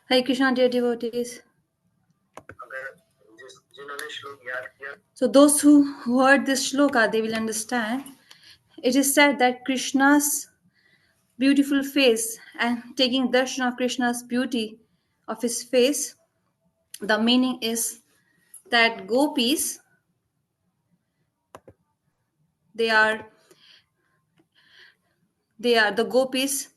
Hare Krishna, dear devotees. So, those who heard this shloka, they will understand. It is said that Krishna's beautiful face and taking darshan of Krishna's beauty of his face, the meaning is that gopis, they are the gopis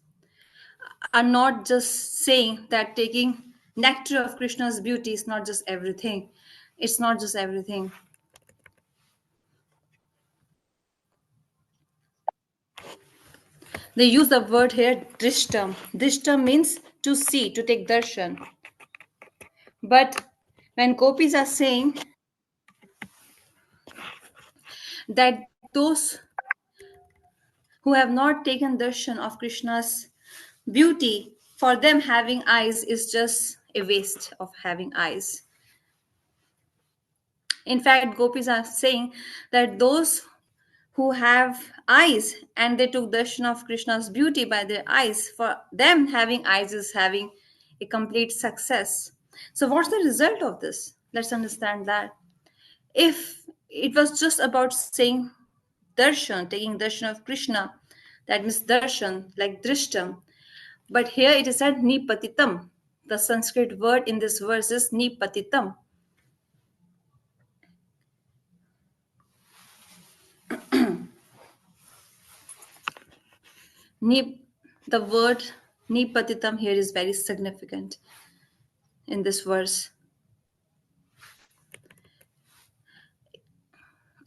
are not just saying that taking nectar of Krishna's beauty is not just everything. It's not just everything. They use the word here drishtam. Drishtam means to see, to take darshan. But when gopis are saying that those who have not taken darshan of Krishna's beauty, for them having eyes is just a waste of having eyes. In fact, gopis are saying that those who have eyes and they took darshan of Krishna's beauty by their eyes, for them having eyes is having a complete success. So, what's the result of this? Let's understand that. If it was just about saying darshan, taking darshan of Krishna, that means darshan, like drishtam. But here it is said nipatitam. The Sanskrit word in this verse is nipatitam. Nip, the word nipatitam here is very significant in this verse.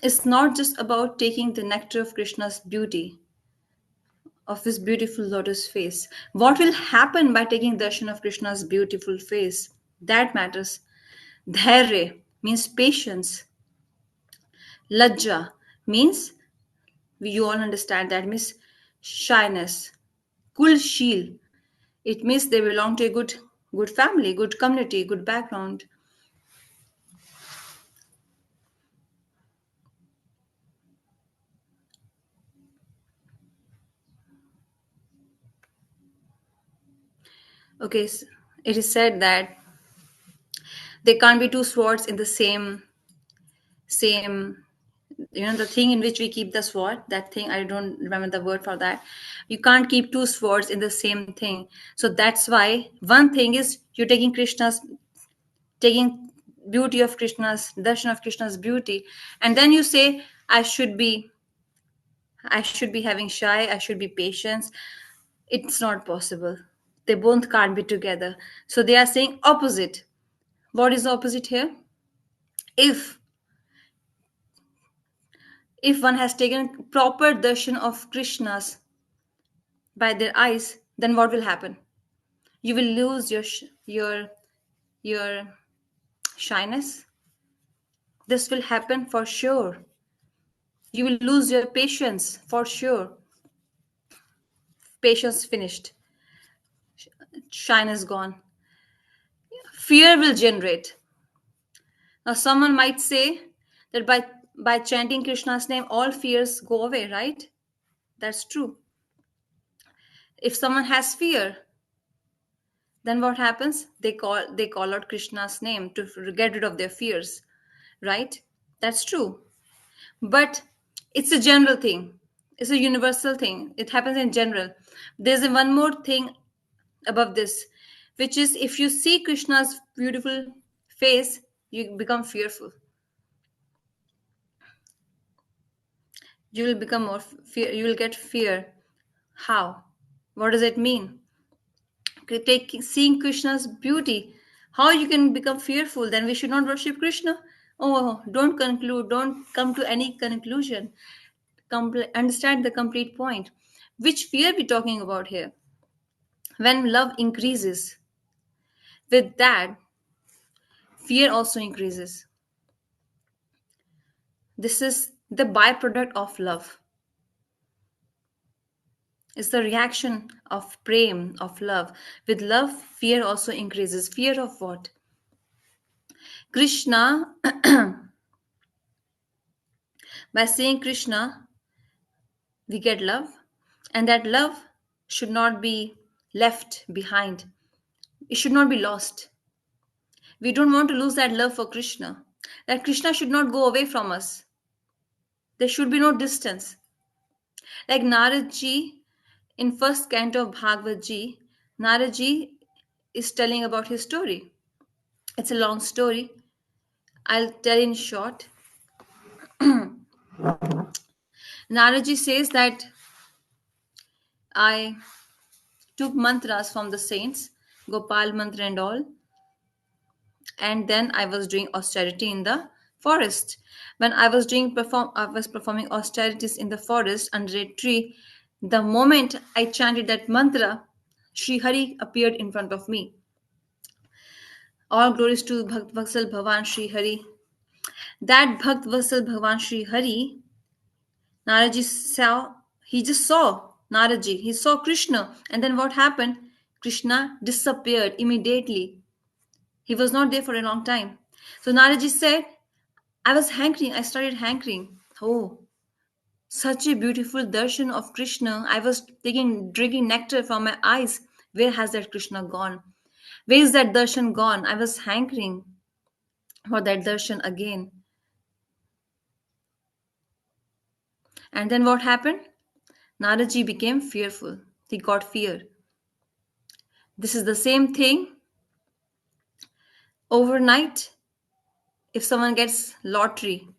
It's not just about taking the nectar of Krishna's beauty, of his beautiful lotus face. What will happen by taking darshan of Krishna's beautiful face? That matters. Dhairya means patience. Lajja means, you all understand that means shyness. Kulshil, it means they belong to a good family, good community, good background. Okay, it is said that there can't be two swords in the same, the thing in which we keep the sword, that thing, I don't remember the word for that. You can't keep two swords in the same thing. So that's why one thing is you're taking beauty of Krishna's darshan of Krishna's beauty, and then you say I should be having shy, I should be patient. It's not possible. They both can't be together. So they are saying opposite. What is the opposite here? If if one has taken proper darshan of Krishna's by their eyes, then what will happen? You will lose your shyness. This will happen for sure. You will lose your patience for sure. Patience finished. Shyness gone. Fear will generate. Now someone might say that by chanting Krishna's name all fears go away, right? That's true. If someone has fear, then what happens? They call out Krishna's name to get rid of their fears, right? That's true. But it's a general thing. It's a universal thing. It happens in general. There's one more thing above this, which is if you see Krishna's beautiful face, you become fearful. You will become more fear. You will get fear. How? What does it mean? Seeing Krishna's beauty, how you can become fearful? Then we should not worship Krishna. Oh, don't conclude. Don't come to any conclusion. Understand the complete point. Which fear we talking about here? When love increases, with that, fear also increases. This is the byproduct of love. It's the reaction of prem, of love. With love, fear also increases. Fear of what? Krishna, by saying Krishna, we get love, and that love should not be left behind. It should not be lost. We don't want to lose that love for Krishna. That Krishna should not go away from us. There should be no distance. Like Narad ji in first canto of Bhagavad Ji, Narad ji is telling about his story. It's a long story. I'll tell in short. Narad ji says that I took mantras from the saints, Gopal mantra and all, and then I was doing austerity in the forest. When I was performing austerities in the forest under a tree. The moment I chanted that mantra, Sri Hari appeared in front of me. All glories to Bhakt Vatsal Bhavan Sri Hari. That Bhakt Vatsal Bhavan Sri Hari, Naraji saw, he just saw Naraji. He saw Krishna. And then what happened? Krishna disappeared immediately. He was not there for a long time. So Naraji said, I was hankering. I started hankering. Oh, such a beautiful darshan of Krishna. I was drinking nectar from my eyes. Where has that Krishna gone? Where is that darshan gone? I was hankering for that darshan again. And then what happened? Naraji became fearful. He got fear. This is the same thing overnight. If someone gets lottery,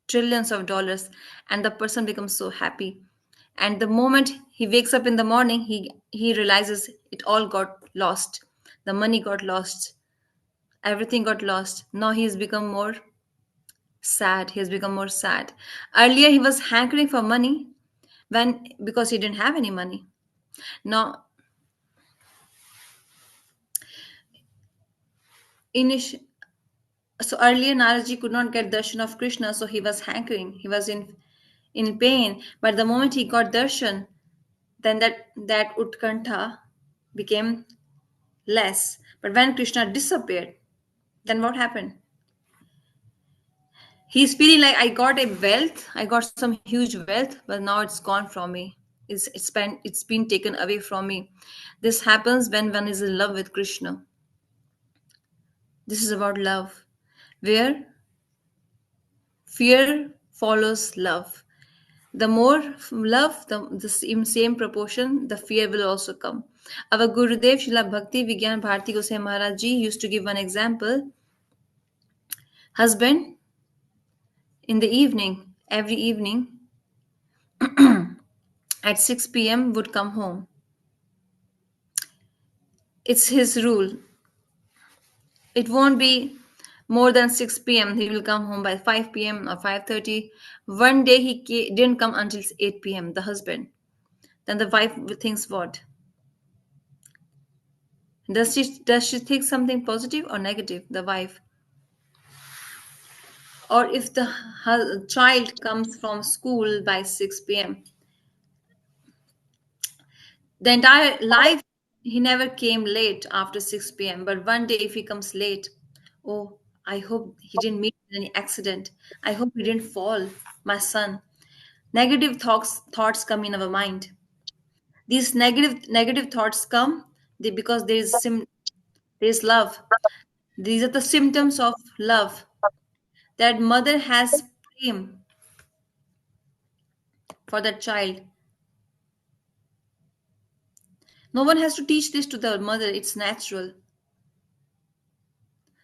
trillions of dollars, and the person becomes so happy, and the moment he wakes up in the morning, he realizes it all got lost. The money got lost. Everything got lost. Now he has become more sad. He has become more sad. Earlier he was hankering for money when because he didn't have any money. Now, init- so earlier Naraji could not get darshan of Krishna, so he was hankering. He was in pain. But the moment he got darshan, then that utkantha became less. But when Krishna disappeared, then what happened? He's feeling like I got some huge wealth, but now it's gone from me. It's been taken away from me. This happens when one is in love with Krishna. This is about love, where fear follows love. The more love, the same proportion, the fear will also come. Our Gurudev Srila Bhakti Vigyan Bharati Gosai Maharaj Ji used to give one example. Husband, in the evening, every evening at 6 p.m. would come home. It's his rule. It won't be more than 6 p.m. He will come home by 5 p.m. or 5:30. One day he didn't come until 8 p.m., the husband. Then the wife thinks what? Does she think something positive or negative, the wife? Or if the child comes from school by 6 p.m., the entire life he never came late after 6 p.m. But one day if he comes late, oh, I hope he didn't meet any accident. I hope he didn't fall, my son. Negative thoughts come in our mind. These negative thoughts come because there is love. These are the symptoms of love. That mother has prem for that child. No one has to teach this to the mother. It's natural.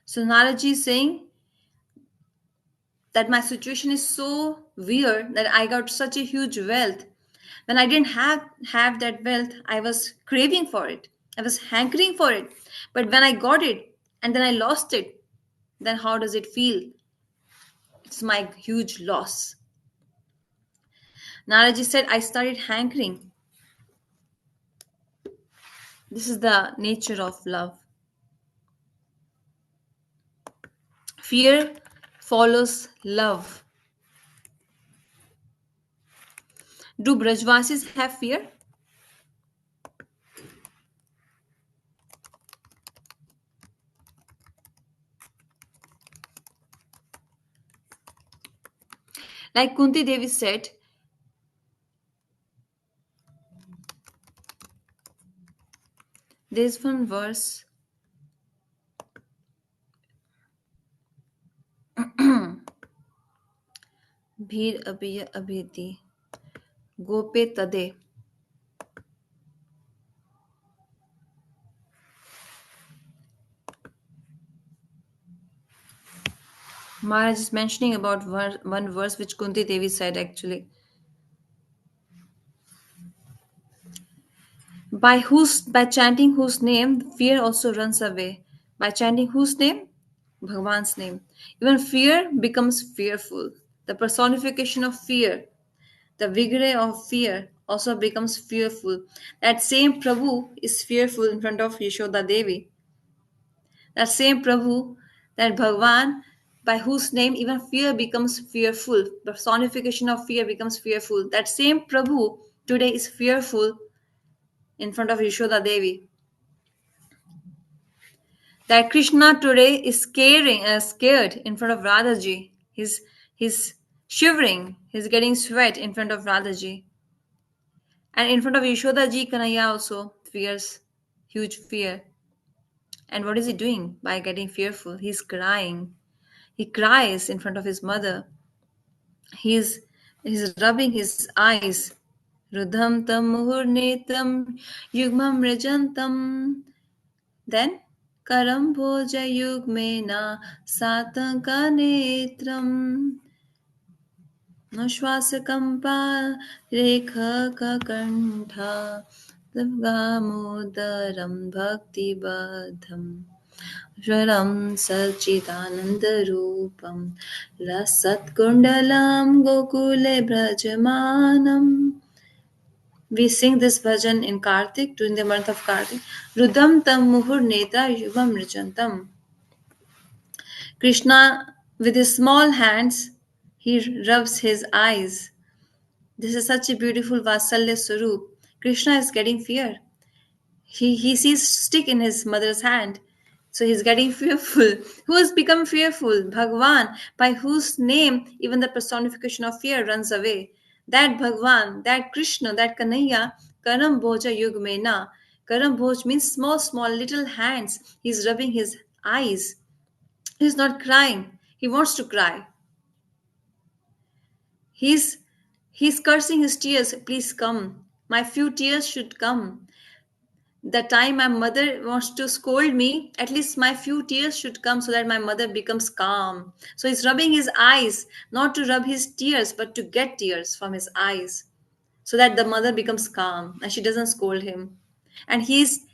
So Naraji is saying that my situation is so weird that I got such a huge wealth. When I didn't have that wealth, I was craving for it. I was hankering for it. But when I got it and then I lost it, then how does it feel? It's my huge loss. Naraji said, I started hankering. This is the nature of love. Fear follows love. Do Brajvasis have fear? Like Kunti Devi said, there's one verse. भीर अभिय अभिति गोपे तदे. Maharaj is mentioning about one verse which Kunti Devi said actually. By chanting whose name, fear also runs away. By chanting whose name? Bhagwan's name. Even fear becomes fearful. The personification of fear, the vigor of fear also becomes fearful. That same Prabhu is fearful in front of Yashoda Devi. That same Prabhu, that Bhagwan, by whose name even fear becomes fearful, personification of fear becomes fearful. That same Prabhu today is fearful in front of Yashoda Devi. That Krishna today is scared in front of Radhaji. He's shivering, he's getting sweat in front of Radhaji. And in front of Yashoda ji, Kanaya also fears, huge fear. And what is he doing by getting fearful? He's crying. He cries in front of his mother. He's he's rubbing his eyes. Rudham tam muhurnetam yugmam rajantam. Then karam bhoja yugmena satanka netram. No shwasakampa rekha kakantha Gamodaram bhakti badham Shwaram Sachidanandarupam Lasatkundalam Gokule Brajamanam. We sing this bhajan in Kartik during the month of Kartik. Rudam tam muhur neta yuvam rijantam. Krishna, with his small hands, he rubs his eyes. This is such a beautiful Vasalya Swarup. Krishna is getting fear. He sees stick in his mother's hand, so he's getting fearful. Who has become fearful? Bhagwan, by whose name even the personification of fear runs away. That Bhagwan, that Krishna, that Kanaya, Karam Bhoja Yugmena. Karam Bhoj means small little hands. He's rubbing his eyes. He's not crying. He wants to cry. He's he's cursing his tears. Please come. My few tears should come. The time my mother wants to scold me, at least my few tears should come so that my mother becomes calm. So he's rubbing his eyes, not to rub his tears, but to get tears from his eyes, so that the mother becomes calm and she doesn't scold him. And he's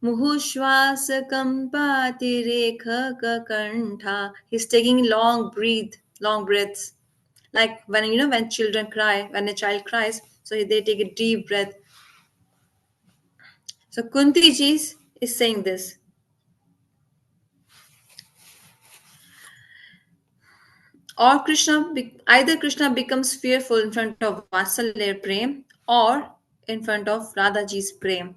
Muhushwasa kampati rekha kakantha. He's taking long breaths. Like when children cry, when a child cries, so they take a deep breath. So Kunti ji is saying this. Or either Krishna becomes fearful in front of Vatsalya Prem or in front of Radhaji's Prem.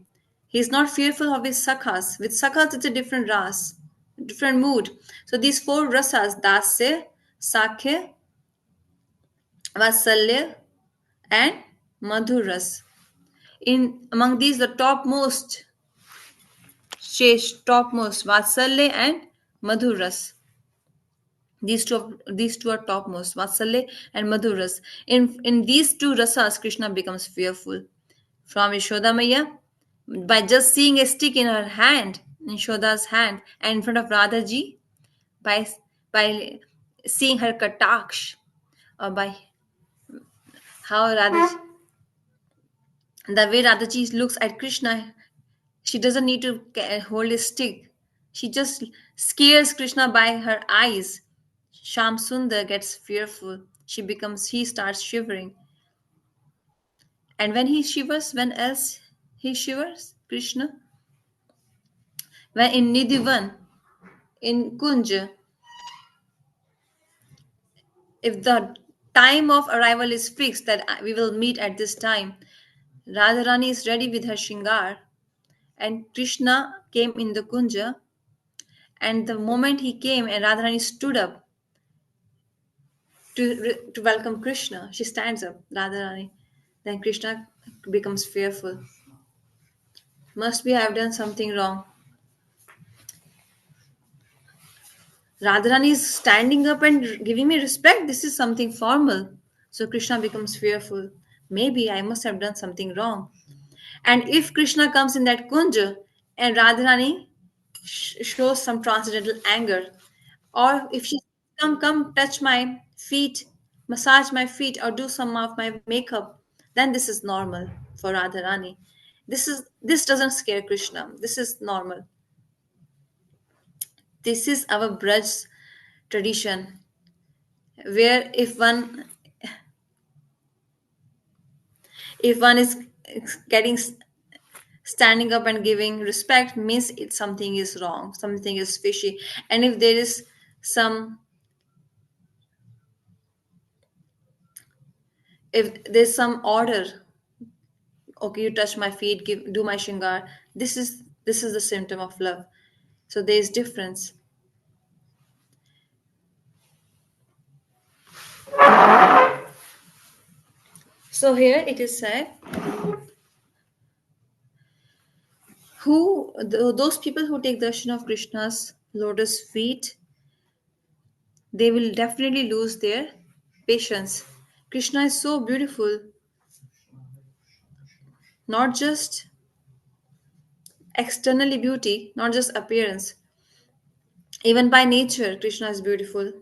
He is not fearful of his sakhas. With sakhas, it's a different ras, different mood. So these four rasas, Dasya, Sakhya, Vatsalya, and Madhuras. In among these, the topmost, topmost, Vatsalya and Madhuras. These two are topmost, Vatsalya and Madhuras. In these two rasas, Krishna becomes fearful. From Yashoda Maya, by just seeing a stick in her hand, in Yashoda's hand, and in front of Radhaji, by by seeing her kataksh, or by how Radhaji, the way Radhaji looks at Krishna, she doesn't need to hold a stick. She just scares Krishna by her eyes. Sham Sundar gets fearful. He starts shivering. And when he shivers, when else he shivers? Krishna? When in Nidhivan, in Kunja, if the time of arrival is fixed that we will meet at this time, Radharani is ready with her shingar, and Krishna came in the Kunja, and the moment he came and Radharani stood up to welcome Krishna, she stands up, Radharani. Then Krishna becomes fearful. Must be I have done something wrong. Radharani is standing up and giving me respect. This is something formal. So Krishna becomes fearful. Maybe I must have done something wrong. And if Krishna comes in that kunja and Radharani shows some transcendental anger, or if she come touch my feet, massage my feet, or do some of my makeup, then this is normal for Radharani. This doesn't scare Krishna. This is normal. This is our Braj tradition, where if one is getting standing up and giving respect means something is wrong, something is fishy. And if there is some, if there's some order, okay, you touch my feet, give do my shingar, this is the symptom of love. So there is difference. So here it is said, those people who take darshan of Krishna's lotus feet, they will definitely lose their patience. Krishna is so beautiful, not just externally beauty, not just appearance. Even by nature, Krishna is beautiful.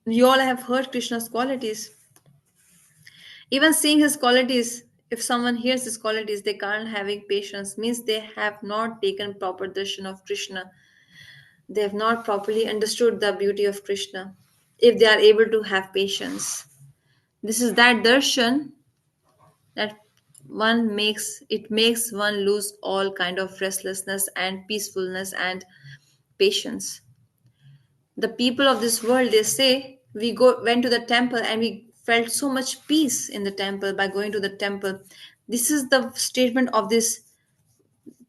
You all have heard Krishna's qualities. Even seeing his qualities, if someone hears his qualities, they can't having patience, means they have not taken proper darshan of Krishna. They have not properly understood the beauty of Krishna. If they are able to have patience, this is that darshan that makes one lose all kind of restlessness and peacefulness and patience. The people of this world, they say, went to the temple and we felt so much peace in the temple by going to the temple. This is the statement of this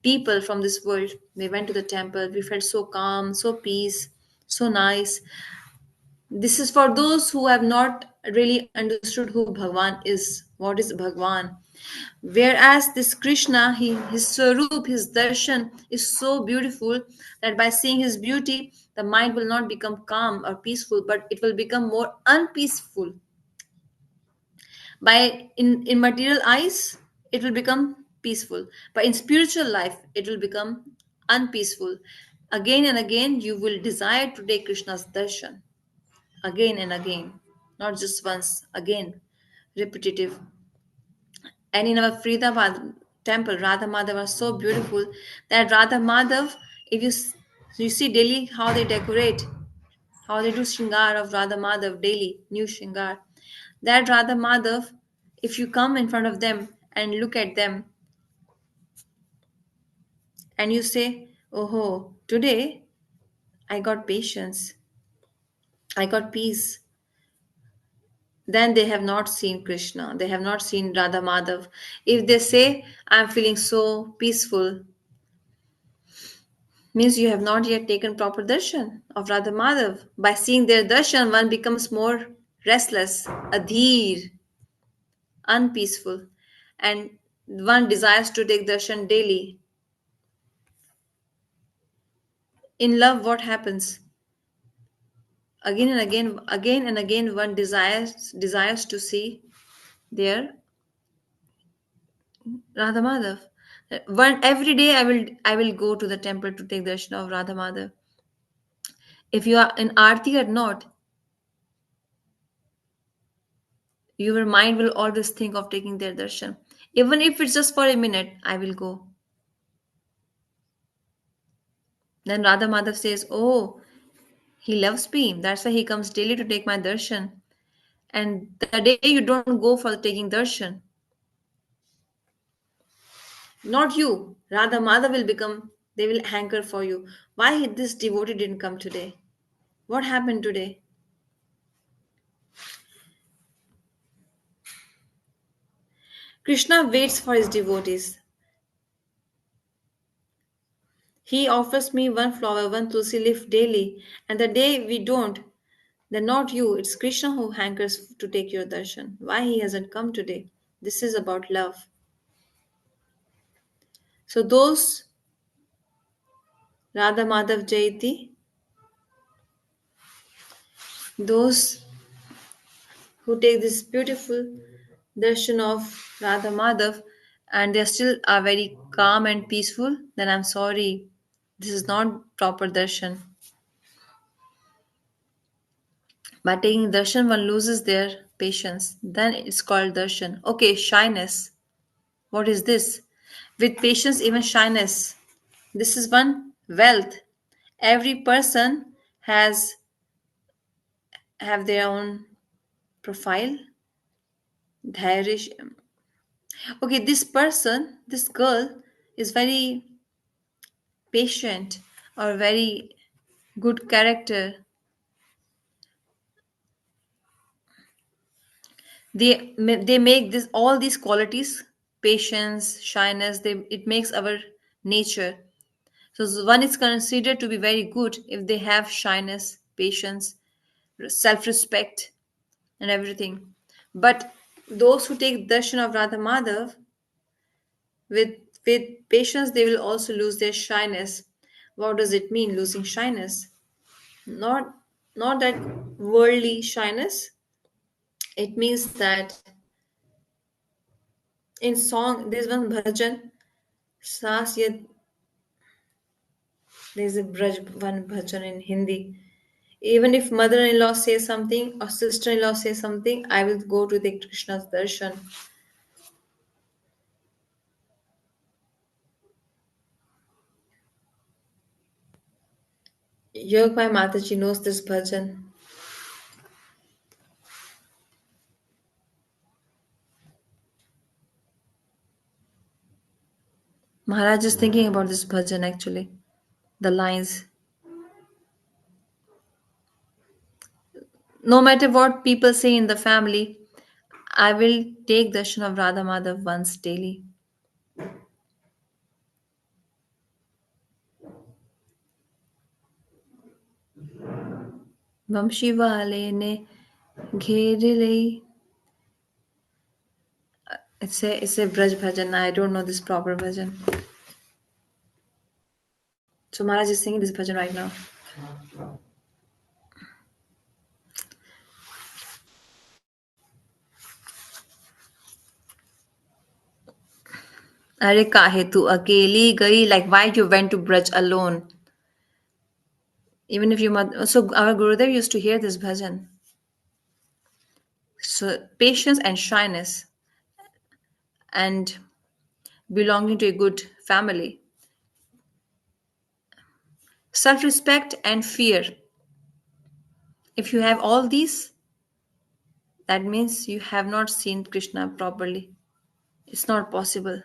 people from this world. They went to the temple, we felt so calm, so peace, so nice. This is for those who have not really understood who Bhagwan is. What is Bhagwan? Whereas this Krishna, his Swarup, his darshan is so beautiful that by seeing his beauty, the mind will not become calm or peaceful, but it will become more unpeaceful. In material eyes, it will become peaceful, but in spiritual life, it will become unpeaceful. Again and again, you will desire to take Krishna's darshan again and again, not just once, again, repetitive. And in our Faridabad temple, Radha Madhav are so beautiful that Radha Madhav, if you see daily how they decorate, how they do Shingar of Radha Madhav daily, new Shingar. That Radha Madhav, if you come in front of them and look at them and you say, oh, today I got patience, I got peace, then they have not seen Krishna, they have not seen Radha Madhav. If they say, I'm feeling so peaceful, means you have not yet taken proper darshan of Radha Madhav. By seeing their darshan, one becomes more restless, adhir, unpeaceful, and one desires to take darshan daily. In love, what happens? Again and again, one desires to see their Radha Madhav. One every day, I will go to the temple to take darshan of Radha Madhav. If you are in arti or not, your mind will always think of taking their darshan. Even if it's just for a minute, I will go. Then Radha Madhav says, oh, he loves me. That's why he comes daily to take my darshan. And the day you don't go for taking darshan, not you, Radha Madhav will become, they will hanker for you. Why this devotee didn't come today? What happened today? Krishna waits for his devotees. He offers me one flower, one tulsi leaf daily, and the day we don't, then not you, it's Krishna who hankers to take your darshan. Why he hasn't come today? This is about love. So those Radha Madhav Jayati, those who take this beautiful darshan of Radha Madhav and they still are very calm and peaceful, then I'm sorry. This is not proper darshan. By taking darshan, one loses their patience. Then it's called darshan. Okay, shyness. What is this? With patience, even shyness. This is one wealth. Every person has have their own profile. Dhairish. Okay, this person, this girl, is very patient or very good character. They make this all these qualities, patience, shyness. They it makes our nature. So one is considered to be very good if they have shyness, patience, self-respect, and everything. But those who take darshan of Radha Madhav with with patience, they will also lose their shyness. What does it mean, losing shyness? Not not that worldly shyness. It means that in song there's one bhajan, Saas Yad, there's a one bhajan in Hindi. Even if mother-in-law says something or sister-in-law says something, I will go to the Krishna's darshan. Yogmai Mataji knows this bhajan. Maharaj is thinking about this bhajan actually. The lines. No matter what people say in the family, I will take darshan of Radha Madhav once daily. वंशी वाले ने घेर लई. It's a Braj bhajan. I don't know this proper bhajan. So Maharaj is singing this bhajan right now. अरे काहे तू अकेली गई, like why you went to Braj alone? Even if you so our Gurudev used to hear this bhajan. So patience and shyness and belonging to a good family, self-respect and fear. If you have all these, that means you have not seen Krishna properly. It's not possible.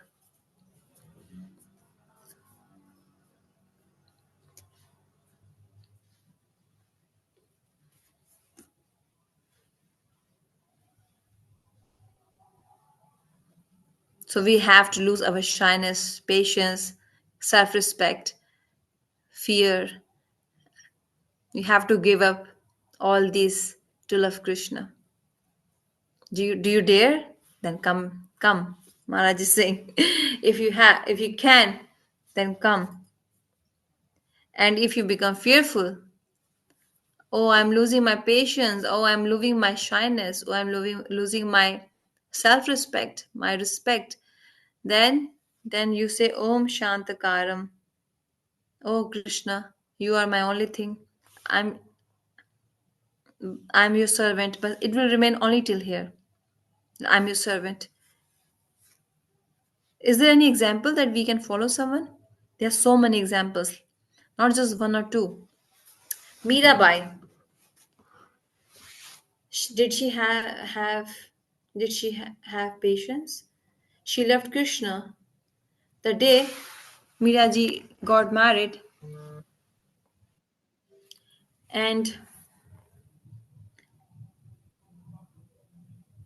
So we have to lose our shyness, patience, self-respect, fear. You have to give up all these to love Krishna. Do you dare? Then come. Maharaj is saying, if you can, then come. And if you become fearful, oh, I'm losing my patience. Oh, I'm losing my shyness. Oh, I'm losing my self-respect, my respect. Then, then you say, Om Shantakaram. Oh Krishna, you are my only thing. I'm I'm your servant, but it will remain only till here. I'm your servant. Is there any example that we can follow someone? There are so many examples, not just one or two. Mirabai, did she have patience? She left Krishna the day Miraji got married, and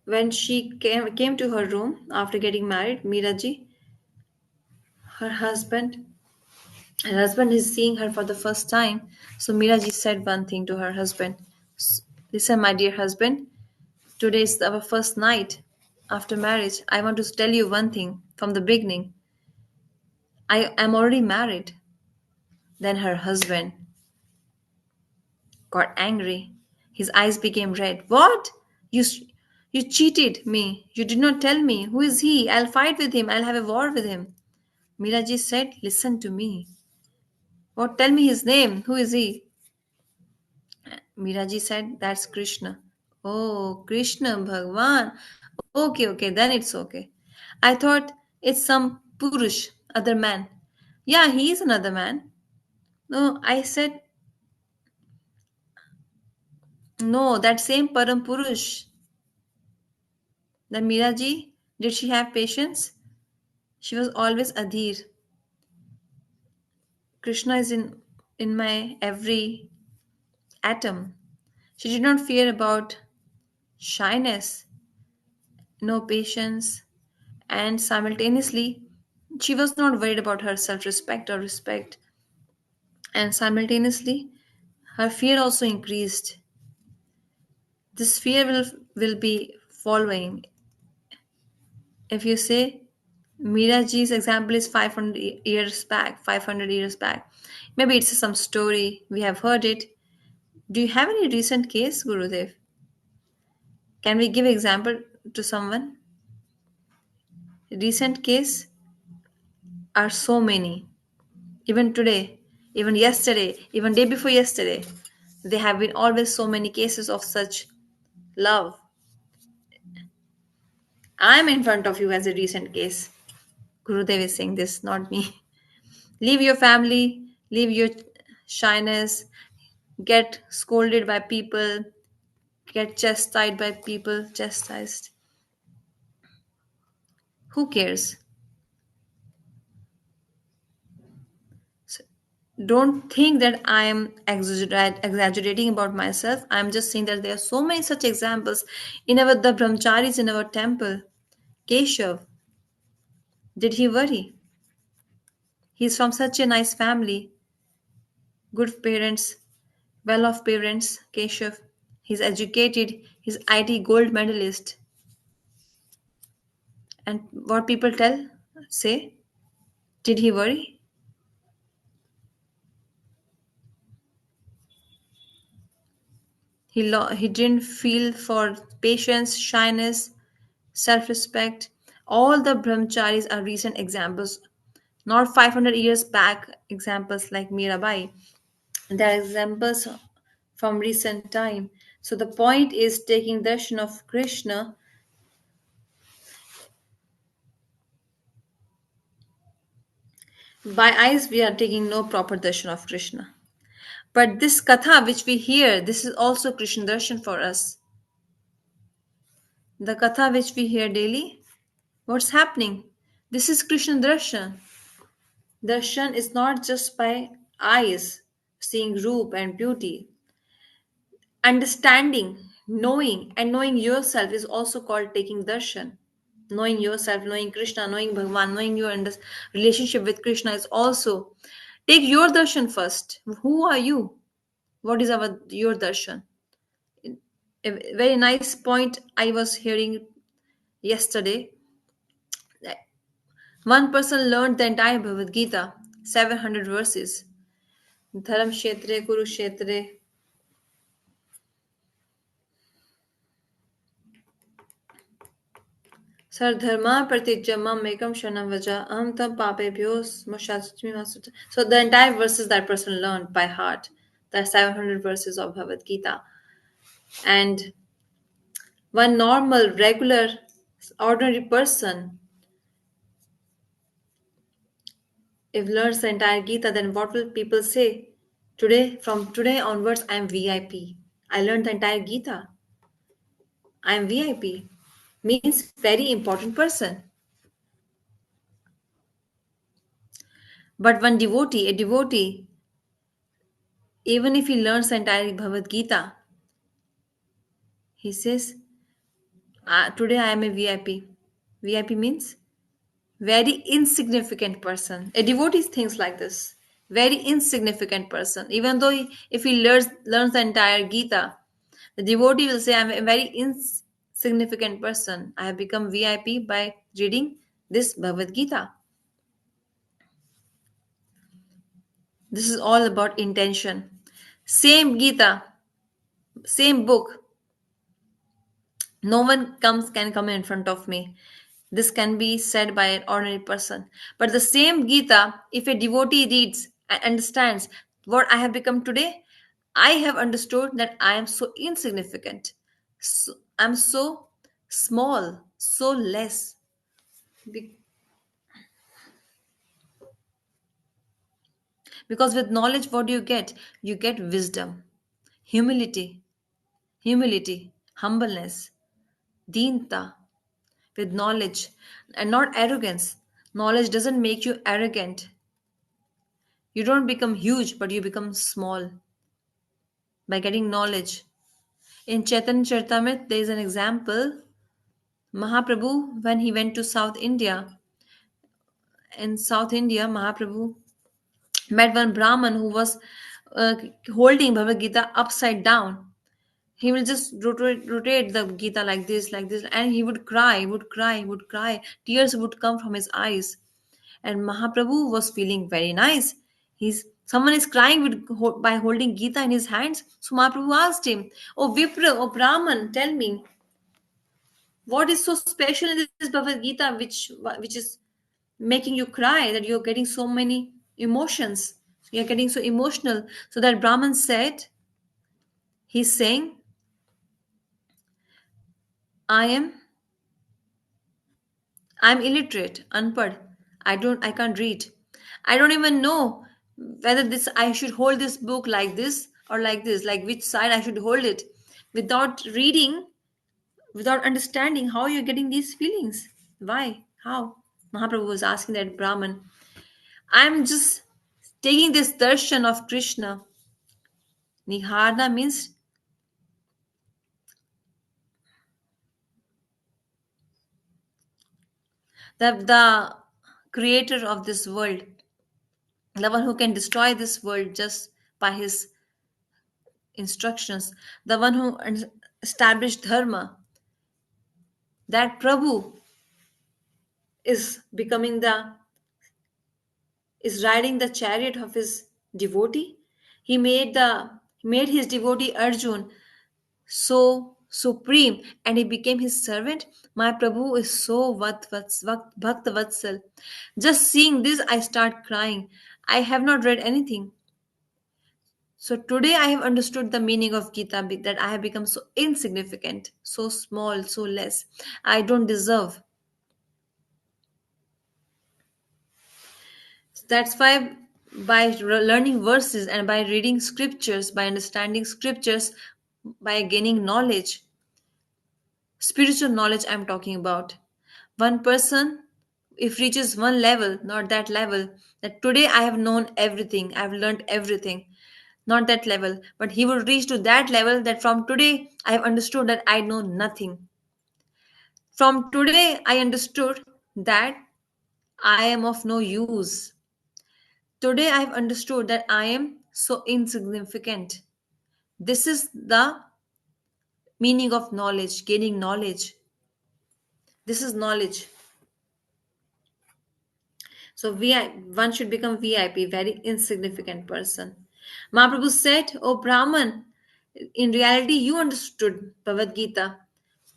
when she came to her room after getting married, Miraji, her husband, her husband is seeing her for the first time. So Miraji said one thing to her husband. Listen, my dear husband, today is our first night after marriage. I want to tell you one thing from the beginning. I am already married. Then her husband got angry. His eyes became red. What? You? You cheated me. You did not tell me. Who is he? I'll fight with him. I'll have a war with him. Miraji said, listen to me. What? Tell me his name. Who is he? Miraji said, that's Krishna. Oh, Krishna Bhagwan. Okay, okay, then it's okay. I thought it's some Purush, other man. Yeah, he is another man. No, I said, no, that same Param Purush. Then Miraji, did she have patience? She was always Adhir. Krishna is in my every atom. She did not fear about shyness, no patience, and simultaneously, she was not worried about her self respect or respect. And simultaneously, her fear also increased. This fear will be following. If you say Miraji's example is 500 years back, 500 years back, maybe it's some story, we have heard it. Do you have any recent case, Gurudev? Can we give example to someone? Recent case are so many. Even today, even yesterday, even day before yesterday, there have been always so many cases of such love. I'm in front of you as a recent case. Gurudev is saying this, not me. Leave your family, leave your shyness, get scolded by people, get chastised by people, chastised. Who cares? So don't think that I am exaggerating about myself. I'm just saying that there are so many such examples in our the brahmacharis in our temple. Keshav, did he worry? He's from such a nice family, good parents, well-off parents. Keshav, he's educated. He's IT gold medalist. And what people say, did he worry? He didn't feel for patience, shyness, self-respect. All the brahmacharis are recent examples, not 500 years back examples like Mirabai. They are examples from recent time. So the point is taking darshan of Krishna. By eyes, we are taking no proper darshan of Krishna. But this katha which we hear, this is also Krishna darshan for us. The katha which we hear daily, what's happening? This is Krishna darshan. Darshan is not just by eyes, seeing roop and beauty. Understanding, knowing, and knowing yourself is also called taking darshan. Knowing yourself, knowing Krishna, knowing Bhagavan, knowing your relationship with Krishna is also. Take your darshan first. Who are you? What is our your darshan? A very nice point I was hearing yesterday. That one person learned the entire Bhagavad Gita, 700 verses. Dharam Kshetre, Kurukshetre. Sardharma pratijamam mekam shanam vaja aham tam papebhyo moshachmi masuta. So the entire verses that person learned by heart. The 700 verses of Bhagavad Gita. And one normal, regular, ordinary person, if learns the entire Gita, then what will people say? Today, from today onwards, I am VIP. I learned the entire Gita. I am VIP. Means very important person. But one devotee, a devotee, even if he learns the entire Bhagavad Gita, he says, today I am a VIP. VIP means very insignificant person. A devotee thinks like this. Very insignificant person. Even though if he learns the entire Gita, the devotee will say, I'm a very insignificant person. I have become VIP by reading this Bhagavad Gita. This is all about intention. Same Gita, same book, No one comes can come in front of me. This can be said by an ordinary person. But the same Gita, if a devotee reads and understands what I have become today, I have understood that I am so insignificant, I'm so small, so less. Be- because with knowledge, what do you get? You get wisdom, humility, humbleness, deenta. With knowledge, and not arrogance. Knowledge doesn't make you arrogant. You don't become huge, but you become small by getting knowledge. In Chaitanya Charitamrita, there is an example. Mahaprabhu, when he went to South India, in South India, Mahaprabhu met one Brahman who was uh, holding Bhagavad Gita upside down. He will just rotate the Gita like this, and he would cry, would cry, would cry. Tears would come from his eyes. And Mahaprabhu was feeling very nice. He's someone is crying by holding Gita in his hands. So Mahaprabhu asked him, "Oh Vipra, oh Brahman, tell me, what is so special in this Bhagavad Gita, which is making you cry? That you're getting so many emotions, you're getting so emotional." So that Brahman said, he's saying, "I am I'm illiterate, unpad. I can't read. I don't even know whether this I should hold this book like this or like this, like which side I should hold it. Without reading, without understanding how you're getting these feelings. Why? How?" Mahaprabhu was asking that Brahman. I'm just taking this darshan of Krishna. Niharna means the creator of this world, the one who can destroy this world just by his instructions, the one who established dharma, that Prabhu is becoming the is riding the chariot of his devotee. He made his devotee Arjun so supreme, and he became his servant. My Prabhu is so bhakt vatsal. Just seeing this, I start crying. I have not read anything. So today I have understood the meaning of Gita, that I have become so insignificant, so small, so less. I don't deserve. That's why by learning verses and by reading scriptures, by understanding scriptures, by gaining knowledge, spiritual knowledge I'm talking about. One person, if reaches one level, not that level, that today I have known everything, I've learned everything, not that level, but he will reach to that level that from today I have understood that I know nothing. From today I understood that I am of no use. Today I have understood that I am so insignificant. This is the meaning of knowledge, gaining knowledge. This is knowledge. So one should become VIP, very insignificant person. Mahaprabhu said, "Oh Brahman, in reality you understood Bhagavad Gita.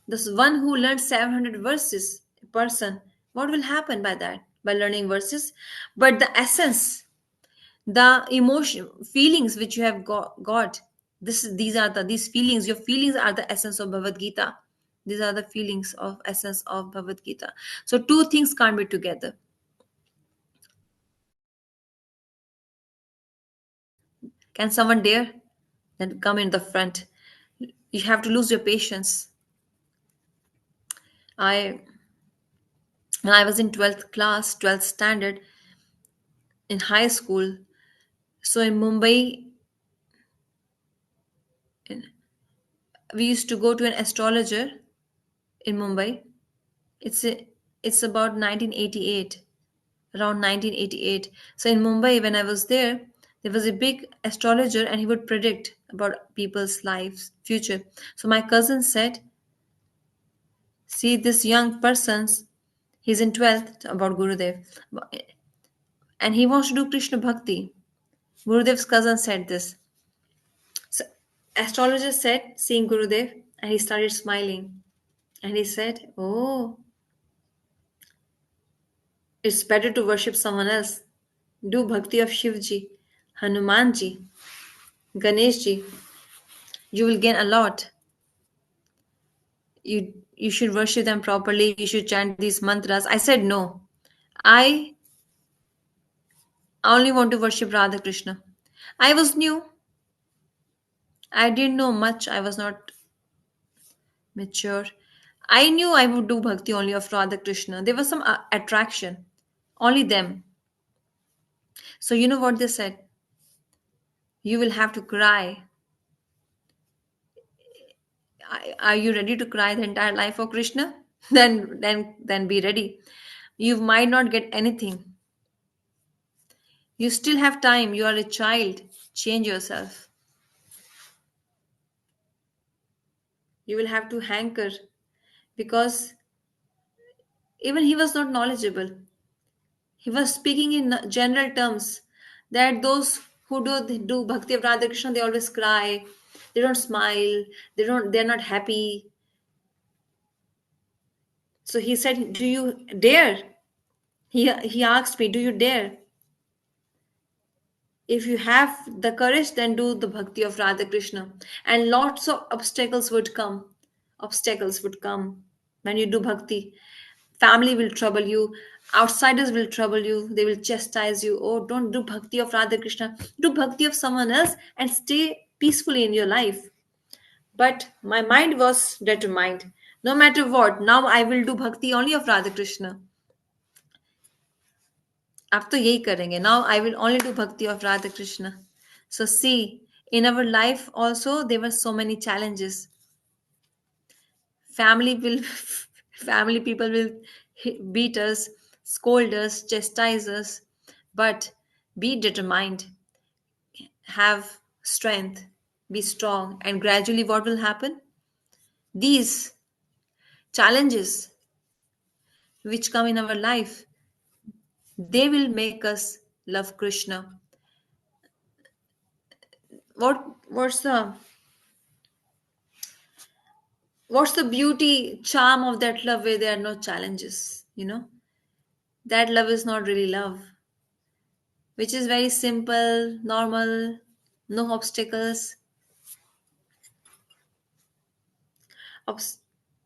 This one who learned 700 verses, a person, what will happen by that? By learning verses? But the essence, the emotion, feelings which you have got, these feelings, your feelings are the essence of Bhagavad Gita. These are the feelings of essence of Bhagavad Gita. So two things can't be together. Can someone dare? Then come in the front. You have to lose your patience. I When I was in 12th class, 12th standard in high school. So in Mumbai, we used to go to an astrologer in Mumbai. It's a, it's about 1988, around 1988. So in Mumbai, when I was there was a big astrologer, and he would predict about people's lives, future. So my cousin said, "See this young person's, he's in 12th about Gurudev, and he wants to do Krishna Bhakti." Gurudev's cousin said this. So astrologer said, seeing Gurudev, and he started smiling. And he said, "Oh, it's better to worship someone else. Do bhakti of Shivji, Hanumanji, Ganeshji. You will gain a lot. You should worship them properly. You should chant these mantras." I said, "No. I only want to worship Radha Krishna." I was new. I didn't know much. I was not mature. I knew I would do bhakti only of Radha Krishna. There was some attraction. Only them. So you know what they said? You will have to cry. Are you ready to cry the entire life for Krishna? Then be ready. You might not get anything. You still have time. You are a child. Change yourself. You will have to hanker because even he was not knowledgeable. He was speaking in general terms that those who do bhakti of Radha Krishna, they always cry, they don't smile, they're not happy. So he said, "Do you dare?" He asked me, "Do you dare? If you have the courage, then do the bhakti of Radha Krishna." And lots of obstacles would come. Obstacles would come when you do bhakti. Family will trouble you. Outsiders will trouble you. They will chastise you. Oh, don't do bhakti of Radha Krishna. Do bhakti of someone else and stay peacefully in your life. But my mind was determined. No matter what, now I will do bhakti only of Radha Krishna. अब तो यही करेंगे. Now I will only do bhakti of Radha Krishna. So see, in our life also there were so many challenges. Family will family people will beat us, scold us, chastise us, but be determined, have strength, be strong, and gradually what will happen? These challenges which come in our life, they will make us love Krishna. What's the beauty charm of that love where there are no challenges, that love is not really love, which is very simple, normal, no obstacles. Obs-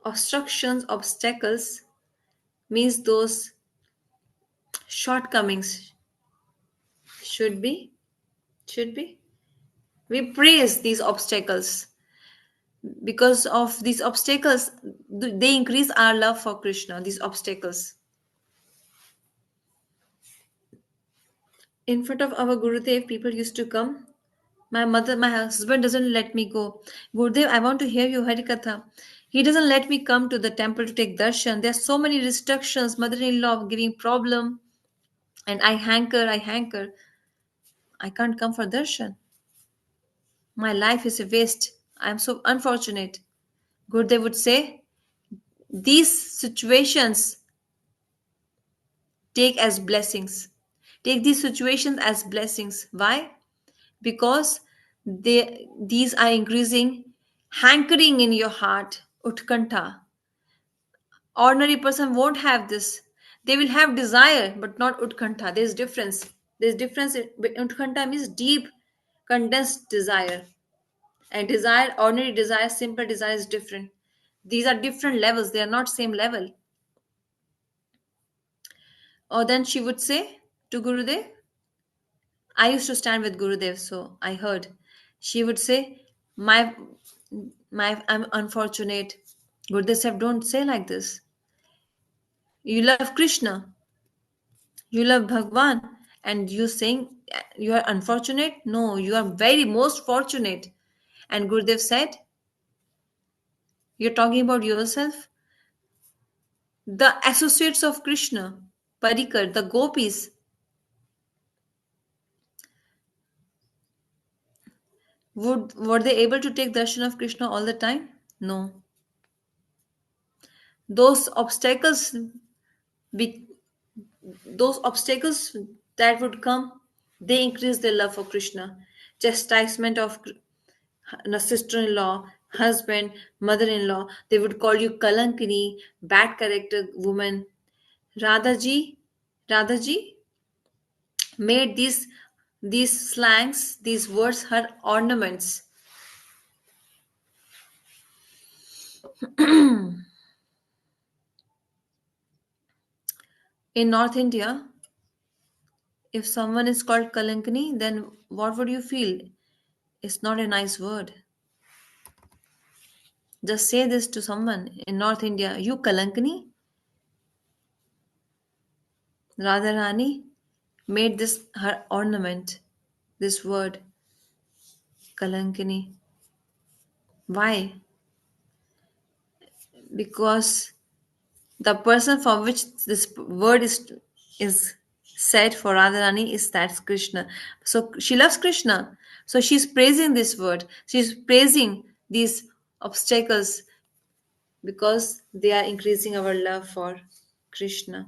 Obstructions, obstacles means those shortcomings. Should be should be we praise these obstacles. Because of these obstacles, they increase our love for Krishna. These obstacles in front of our Gurudev, people used to come. My husband doesn't let me go. Gurudev, I want to hear you Harikatha. He doesn't let me come to the temple to take darshan. There's so many restrictions, mother-in-law giving problem, and I hanker. I can't come for darshan. My life is a waste. I'm so unfortunate. Gurudev would say, these situations take as blessings. Take these situations as blessings. Why? Because these are increasing hankering in your heart, utkantha. Ordinary person won't have this. They will have desire, but not utkantha. There's difference. There's difference. Utkantha means deep, condensed desire. And desire, ordinary desire, simple desire is different. These are different levels. They are not same level. Or then she would say to Gurudev, I used to stand with Gurudev, so I heard. She would say, My I'm unfortunate. Gurudev said, don't say like this. You love Krishna, you love Bhagwan, and you saying you are unfortunate? No, you are very most fortunate. And Gurudev said, you're talking about yourself? The associates of Krishna, Parikar, the gopis, were they able to take darshan of Krishna all the time? No. Those obstacles be, those obstacles that would come, they increase their love for Krishna. Chastisement of sister-in-law, husband, mother-in-law. They would call you Kalankini, bad character woman. Radhaji, Radhaji made these slangs, these words, her ornaments. In North India, if someone is called Kalankini, then what would you feel? It's not a nice word. Just say this to someone in North India, you Kalankini. Radharani made this her ornament, this word, Kalankini. Why? Because the person for which this word is said for Radharani is that Krishna. So she loves Krishna. So she's praising this word. She's praising these obstacles because they are increasing our love for Krishna.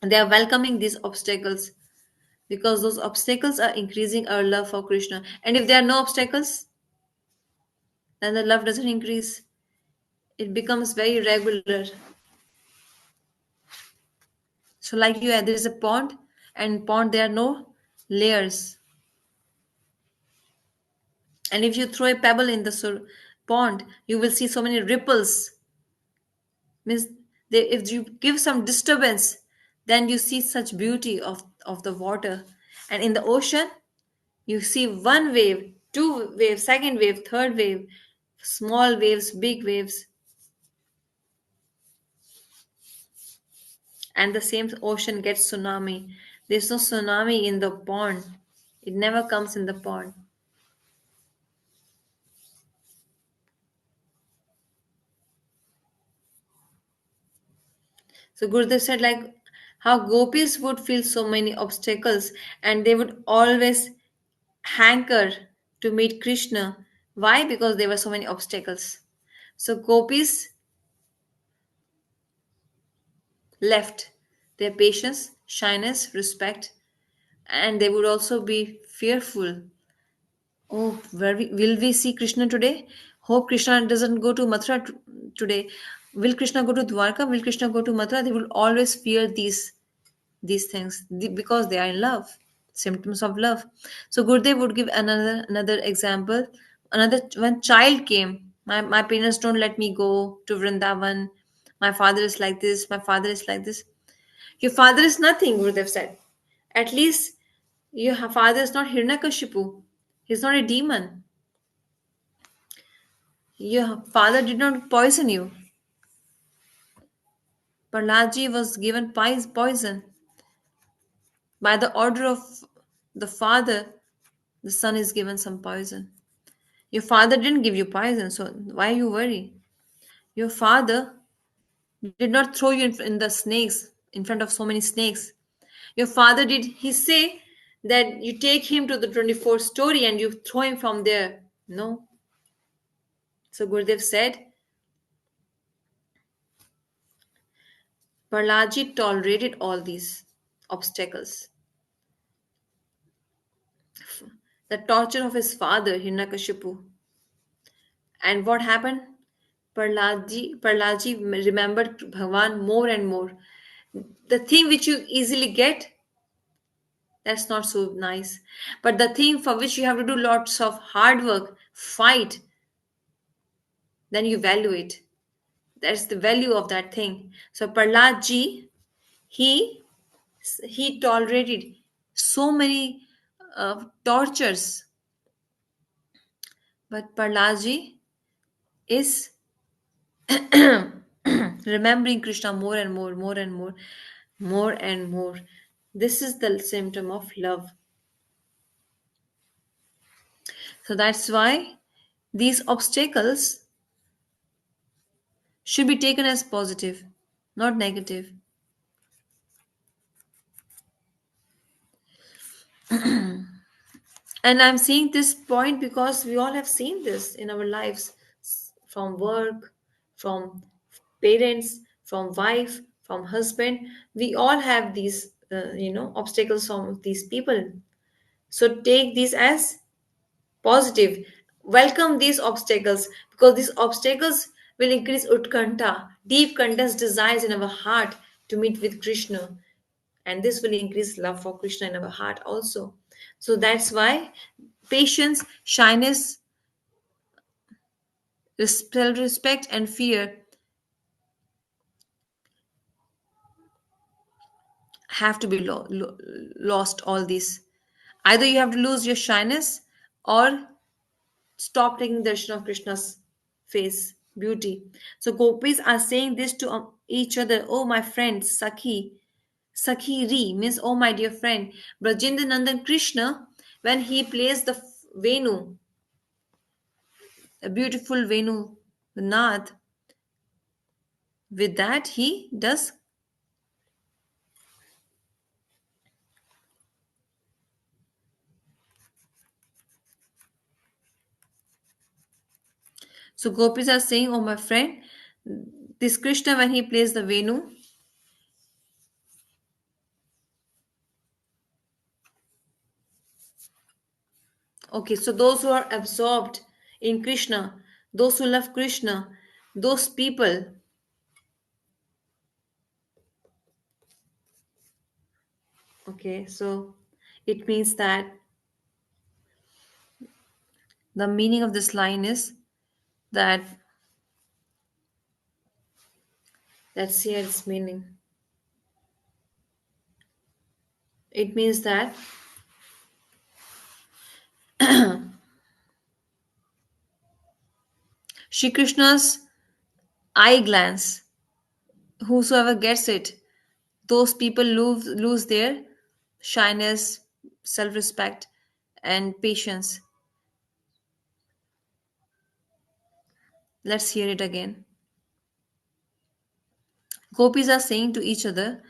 And they are welcoming these obstacles because those obstacles are increasing our love for Krishna. And if there are no obstacles, then the love doesn't increase. It becomes very regular. So, like you, there is a pond, and in pond there are no layers. And if you throw a pebble in the pond, you will see so many ripples. Means if you give some disturbance, then you see such beauty of the water. And in the ocean, you see one wave, two waves, second wave, third wave, small waves, big waves, and the same ocean gets tsunami. There's no tsunami in the pond. It never comes in the pond. So Gurudev said, like how gopis would feel so many obstacles and they would always hanker to meet Krishna. Why? Because there were so many obstacles. So gopis left their patience, shyness, respect, and they would also be fearful. Oh, will we see Krishna today? Hope Krishna doesn't go to Mathura today. Will Krishna go to Dwarka? Will Krishna go to Mathura? They will always fear these things because they are in love, symptoms of love. So Gurudev would give another example. Another When child came, my parents don't let me go to Vrindavan. My father is like this, my father is like this. Your father is nothing, Gurudev said. At least your father is not Hiranyakashipu. He's not a demon. Your father did not poison you. Prahlad was given poison. By the order of the father, the son is given some poison. Your father didn't give you poison, so why you worry? Your father did not throw you in the snakes, in front of so many snakes. Your father did, he say that you take him to the 24th story and you throw him from there. No. So Gurudev said, Prahlad tolerated all these obstacles. The torture of his father, Hiranyakashipu. And what happened? Prahlad remembered Bhagwan more and more. The thing which you easily get, that's not so nice. But the thing for which you have to do lots of hard work, fight, then you value it. That's the value of that thing. So Prahlad he he tolerated so many tortures, but Prahlad is remembering Krishna more and more, more and more, more and more. This is the symptom of love. So that's why these obstacles should be taken as positive, not negative. And I'm seeing this point because we all have seen this in our lives, from work, from parents, from wife, from husband. We all have these, obstacles from these people. So take these as positive. Welcome these obstacles, because these obstacles will increase utkanta, deep contest desires in our heart to meet with Krishna. And this will increase love for Krishna in our heart also. So that's why patience, shyness, self respect, and fear have to be lost. All these. Either you have to lose your shyness or stop taking darshan of Krishna's face, beauty. So gopis are saying this to each other. Oh, my friend, Sakhi. Sakhi Ri means, oh, my dear friend. Brajendra Nandan Krishna, when he plays the Venu, a beautiful Venu, Nath, with that he does. So gopis are saying, oh, my friend, this Krishna, when he plays the Venu, okay, so those who are absorbed in Krishna, those who love Krishna, those people, okay, so it means that the meaning of this line is that, let's see its meaning. It means that Shri Krishna's eye glance, whosoever gets it, those people lose their shyness, self respect, and patience. Let's hear it again. Gopis are saying to each other,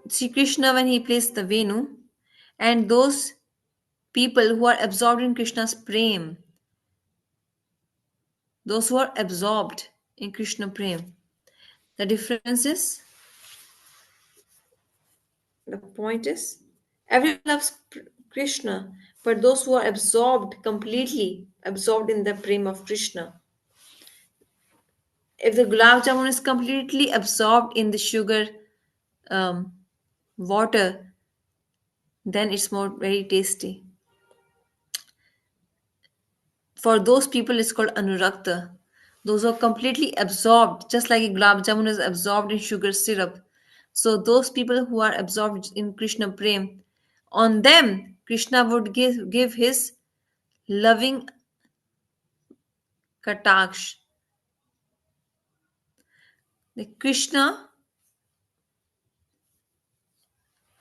Sri Krishna, when he plays the Venu, and those people who are absorbed in Krishna's prem, those who are absorbed in Krishna prem. The difference is, the point is, everyone loves Krishna, but those who are absorbed, completely absorbed in the prem of Krishna. If the gulab jamun is completely absorbed in the sugar, um, water, then it's more very tasty. For those people, it's called anurakta. Those who are completely absorbed, just like a gulab jamun is absorbed in sugar syrup. So those people who are absorbed in Krishna prem, on them Krishna would give his loving kataksh. The Krishna,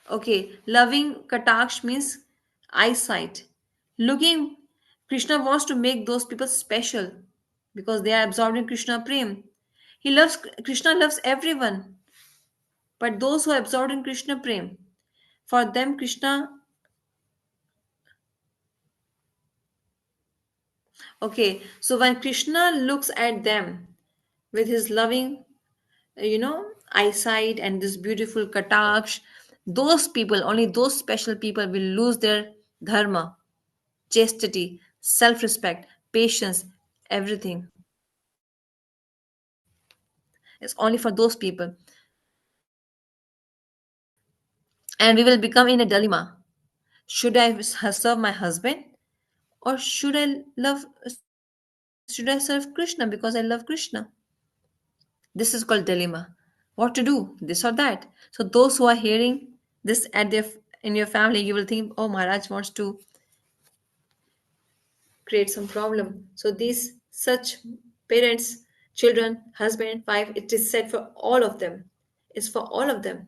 okay, loving kataksh means eyesight. Looking, Krishna wants to make those people special because they are absorbed in Krishna prem. He loves, Krishna loves everyone, but those who are absorbed in Krishna prem, for them Krishna, okay, so when Krishna looks at them with his loving, eyesight and this beautiful kataksh, those people, only those special people will lose their dharma, chastity, self-respect, patience, everything. It's only for those people. And we will become in a dilemma. Should I serve my husband, or should I serve Krishna because I love Krishna? This is called dilemma. What to do, this or that? So those who are hearing this at their in your family, you will think, oh, Maharaj wants to create some problem. So these such parents, children, husband, wife, it is said for all of them. It's for all of them.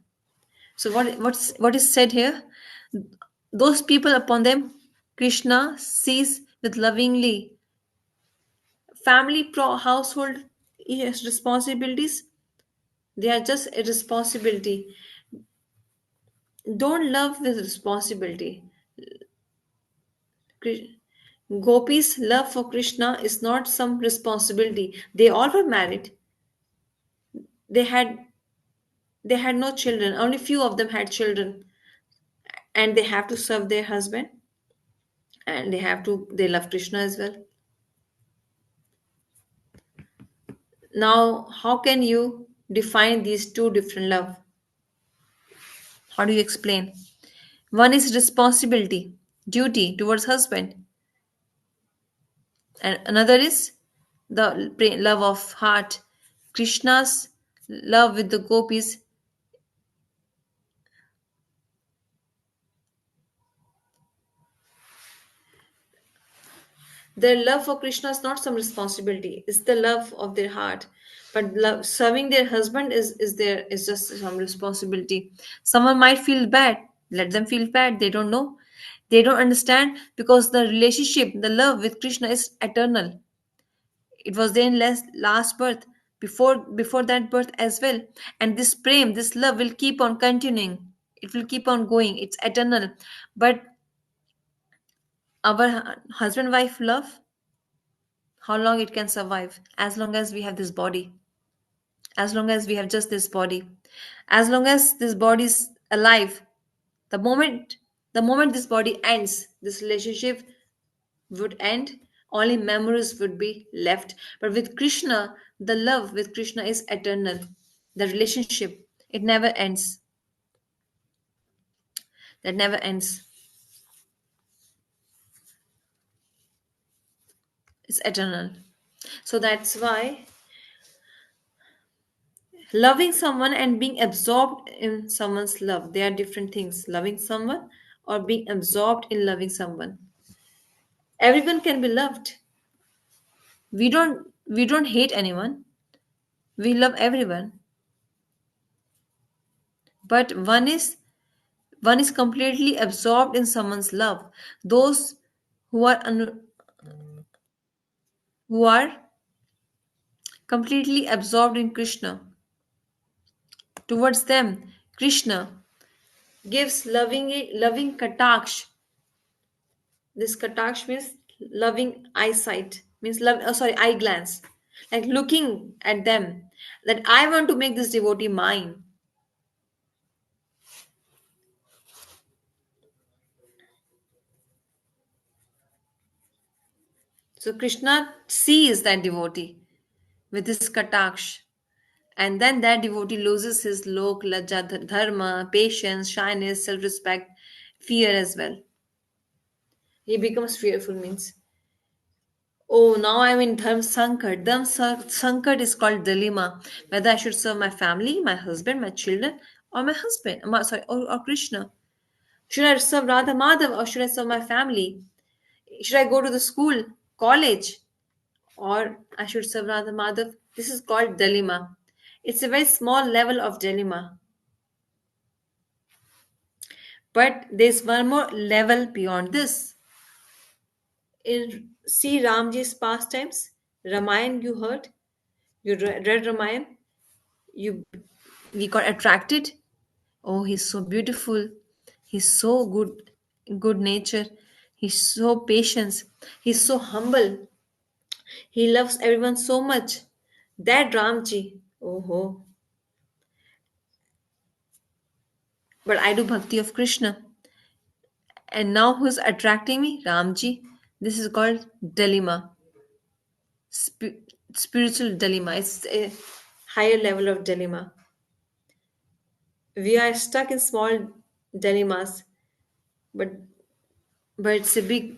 So what is said here? Those people upon them, Krishna sees with lovingly. Family household, yes, responsibilities, they are just a responsibility. Don't love with responsibility. Kri- Gopis' love for Krishna is not some responsibility. They all were married. They had they had no children. Only few of them had children, and they have to serve their husband, and they love Krishna as well. Now, how can you define these two different love? How do you explain? One is responsibility, duty towards husband, and another is the love of heart. Krishna's love with the gopis, their love for Krishna is not some responsibility, it's the love of their heart. But love, serving their husband is just some responsibility. Someone might feel bad, let them feel bad. They don't know, they don't understand, because the relationship, the love with Krishna is eternal. It was there in last birth, before that birth as well. And this prem, this love will keep on continuing. It will keep on going. It's eternal. But our husband wife love, how long it can survive? As long as we have this body, as long as we have just this body, as long as this body is alive, the moment this body ends, this relationship would end. Only memories would be left. But with Krishna, the love with Krishna is eternal. The relationship, it never ends. That never ends. It's eternal. So that's why loving someone and being absorbed in someone's love, they are different things. Loving someone or being absorbed in loving someone. Everyone can be loved. We don't hate anyone. We love everyone. But one is completely absorbed in someone's love. Those who are who are completely absorbed in Krishna, towards them Krishna gives loving kataksh. This kataksh means loving eyesight, means love, oh, sorry, eye glance, like looking at them, that I want to make this devotee mine. So Krishna sees that devotee with his kataksh, and then that devotee loses his lok, lajja, dharma, patience, shyness, self-respect, fear as well. He becomes fearful, means, oh, now I'm in dharma sankat. Sankat is called dilemma, whether I should serve my family, my husband, my children, or my husband, sorry, or Krishna. Should I serve Radha Madhav or should I serve my family? Should I go to the school, college, or I should serve Radha Madhav? This is called dilemma. It's a very small level of dilemma. But there's one more level beyond this. In see Ramji's pastimes, Ramayan you heard, you read Ramayan, you we got attracted. Oh, he's so beautiful. He's so good nature. He's so patient. He's so humble. He loves everyone so much. That Ramji. Oh, ho. But I do bhakti of Krishna. And now who's attracting me? Ramji. This is called dilemma. Spiritual dilemma. It's a higher level of dilemma. We are stuck in small dilemmas, but it's a big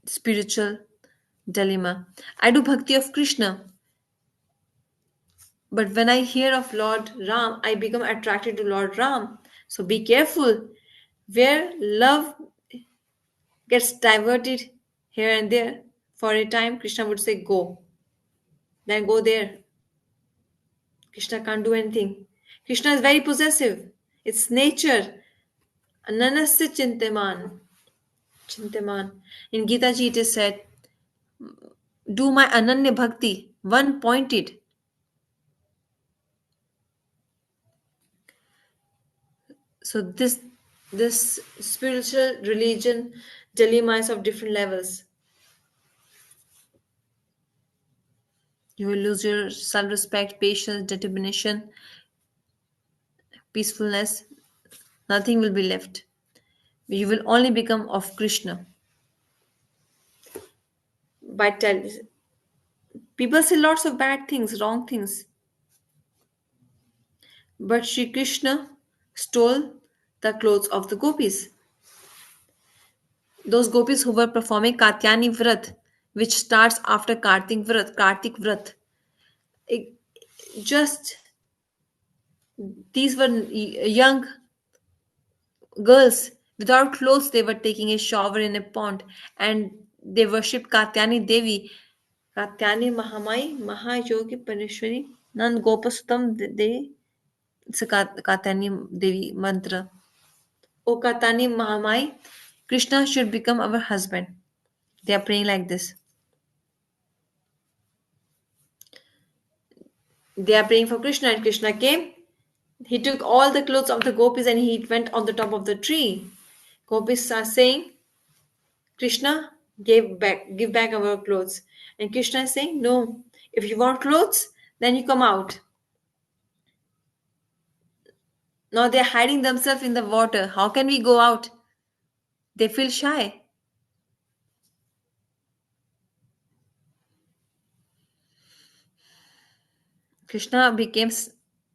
spiritual dilemma. I do bhakti of Krishna, but when I hear of Lord Ram, I become attracted to Lord Ram. So be careful. Where love gets diverted here and there, for a time, Krishna would say, go. Then go there. Krishna can't do anything. Krishna is very possessive. It's nature. Ananasya chintaman. Chintaman. In Gita Ji it is said, do my Ananya Bhakti, one pointed. So this spiritual religion dilemma is of different levels. You will lose your self-respect, patience, determination, peacefulness. Nothing will be left. You will only become of Krishna by People say lots of bad things, wrong things. But Sri Krishna stole the clothes of the gopis. Those gopis who were performing Katyani Vrat, which starts after Kartik Vrat. It- just these were young girls without clothes. They were taking a shower in a pond and they worshipped Katyani Devi. Katyani Mahamai, Mahayogi Parishwari, Nand Gopasutam De. It's a Katyani Devi mantra. O Katyani Mahamai, Krishna should become our husband. They are praying like this. They are praying for Krishna, and Krishna came. He took all the clothes of the gopis and he went on the top of the tree. Gopis are saying, Krishna, give back our clothes. And Krishna is saying, no, if you want clothes, then you come out. Now they are hiding themselves in the water. How can we go out? They feel shy. Krishna became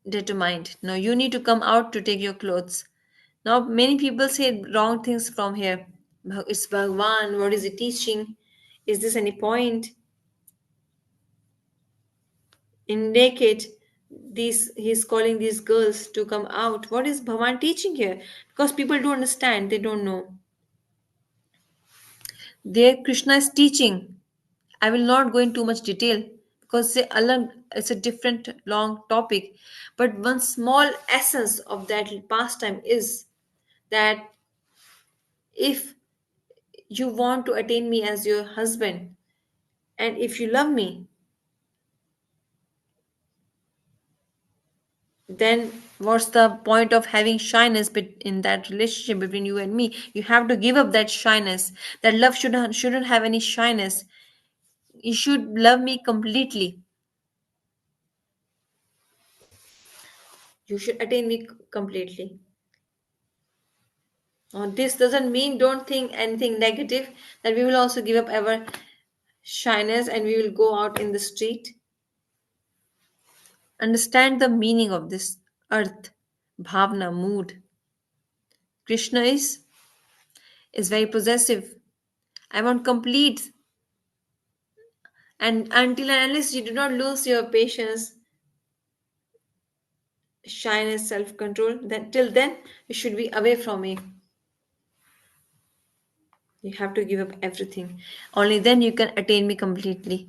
determined. Now you need to come out to take your clothes. Now many people say wrong things from here. It's Bhagwan. What is he teaching? Is this any point? In naked, these he's calling these girls to come out. What is Bhavan teaching here? Because people don't understand. They don't know. There Krishna is teaching. I will not go in too much detail because it's a different long topic. But one small essence of that pastime is that if you want to attain me as your husband and if you love me, then what's the point of having shyness in that relationship between you and me? You have to give up that shyness. That love shouldn't have any shyness. You should love me completely. You should attain me completely. Now, this doesn't mean don't think anything negative, that we will also give up our shyness and we will go out in the street. Understand the meaning of this earth, bhavna, mood. Krishna is very possessive. I want complete, and until and unless you do not lose your patience, shyness, self-control, then till then you should be away from me. You have to give up everything. Only then you can attain me completely.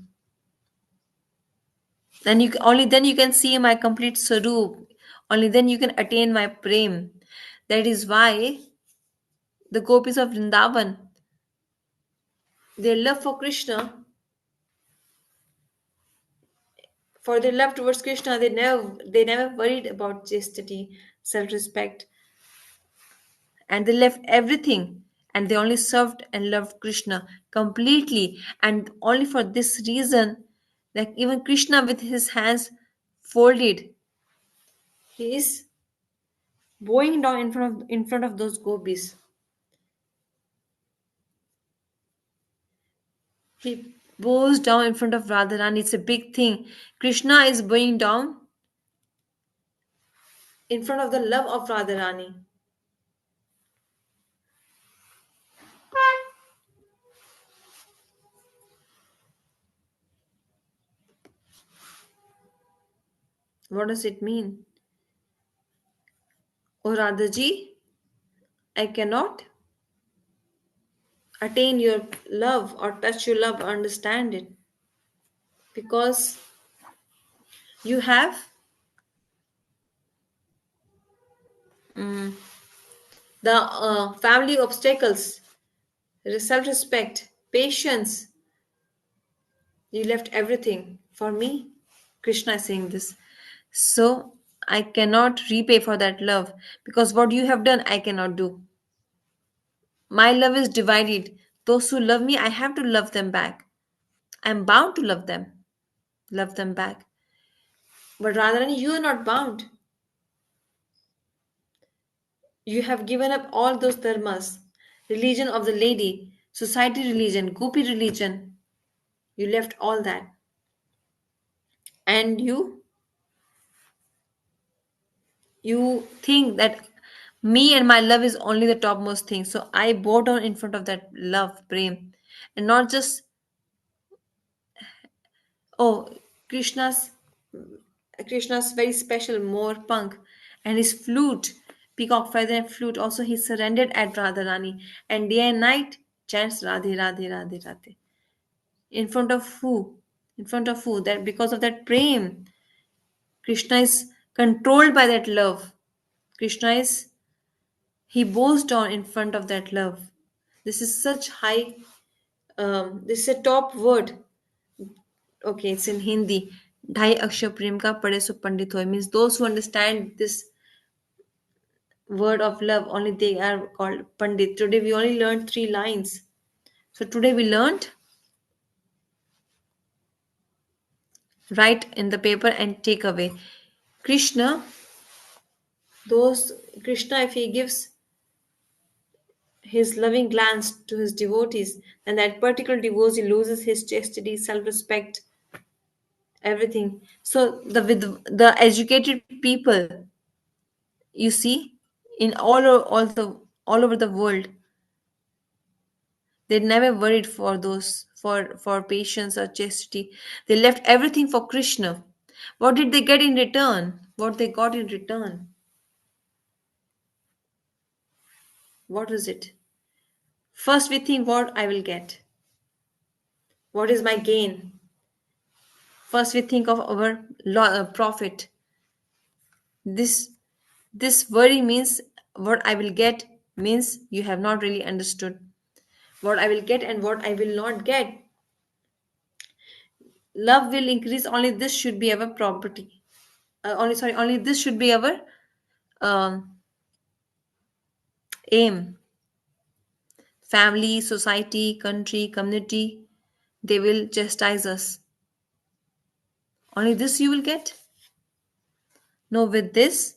Then only then you can see my complete sarup. Only then you can attain my prem. That is why the gopis of Vrindavan, their love for Krishna, for their love towards Krishna, they never worried about chastity, self-respect, and they left everything and they only served and loved Krishna completely. And only for this reason, like even Krishna with his hands folded, he is bowing down in front of those gopis. He bows down in front of Radharani. It's a big thing. Krishna is bowing down in front of the love of Radharani. What does it mean? Oh Radhaji, I cannot attain your love or touch your love or understand it because you have the family obstacles, self respect, patience. You left everything for me. Krishna is saying this. So I cannot repay for that love because what you have done, I cannot do. My love is divided. Those who love me, I have to love them back. I'm bound to love them back. But rather than you are not bound. You have given up all those dharmas, religion of the lady, society religion, gopi religion. You left all that. and you think that me and my love is only the topmost thing, so I bow down in front of that love, prem, and not just, oh, krishna's krishna's very special more punk and his flute, peacock feather and flute, also he surrendered at radharani, and day and night chants radhe radhe radhe radhe, in front of who, in front of who, that because of that prem, krishna is controlled by that love. Krishna is, he bows down in front of that love. This is such high, this is a top word. Okay, it's in Hindi. ढाई अक्षर प्रेम का पढ़े सो पंडित होए, means those who understand this word of love only they are called pandit. Today we only learned 3 lines. So today we learned, write in the paper and take away. Krishna, those, Krishna, if he gives his loving glance to his devotees, then that particular devotee loses his chastity, self-respect, everything. So the with the educated people, you see, in all over the world, they never worried for those for patience or chastity. They left everything for Krishna. What did they get in return? What they got in return? What was it? First we think what I will get. What is my gain? First we think of our profit. This this worry means what I will get, means you have not really understood what I will get and what I will not get. Love will increase, only this should be our property. Only, sorry, only this should be our um, aim. Family, society, country, community, they will chastise us. Only this you will get. No, with this,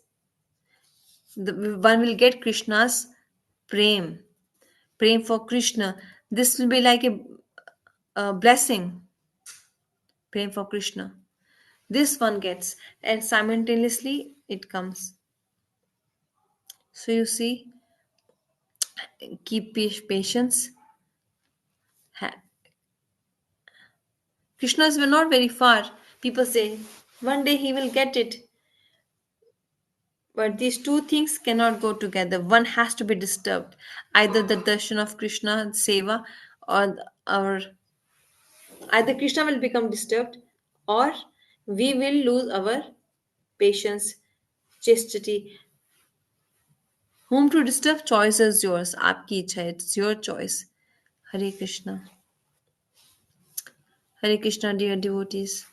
one will get Krishna's prem. Prem for Krishna. This will be like a blessing. Prem for Krishna. This one gets, and simultaneously it comes. So you see, keep patience. Ha- Krishnas were not very far. People say one day he will get it. But these two things cannot go together. One has to be disturbed. Either the darshan of Krishna, seva, or either Krishna will become disturbed, or we will lose our patience, chastity. Whom to disturb? Choice is yours. आपकी इच्छा है. It's your choice. Hare Krishna. Hare Krishna, dear devotees.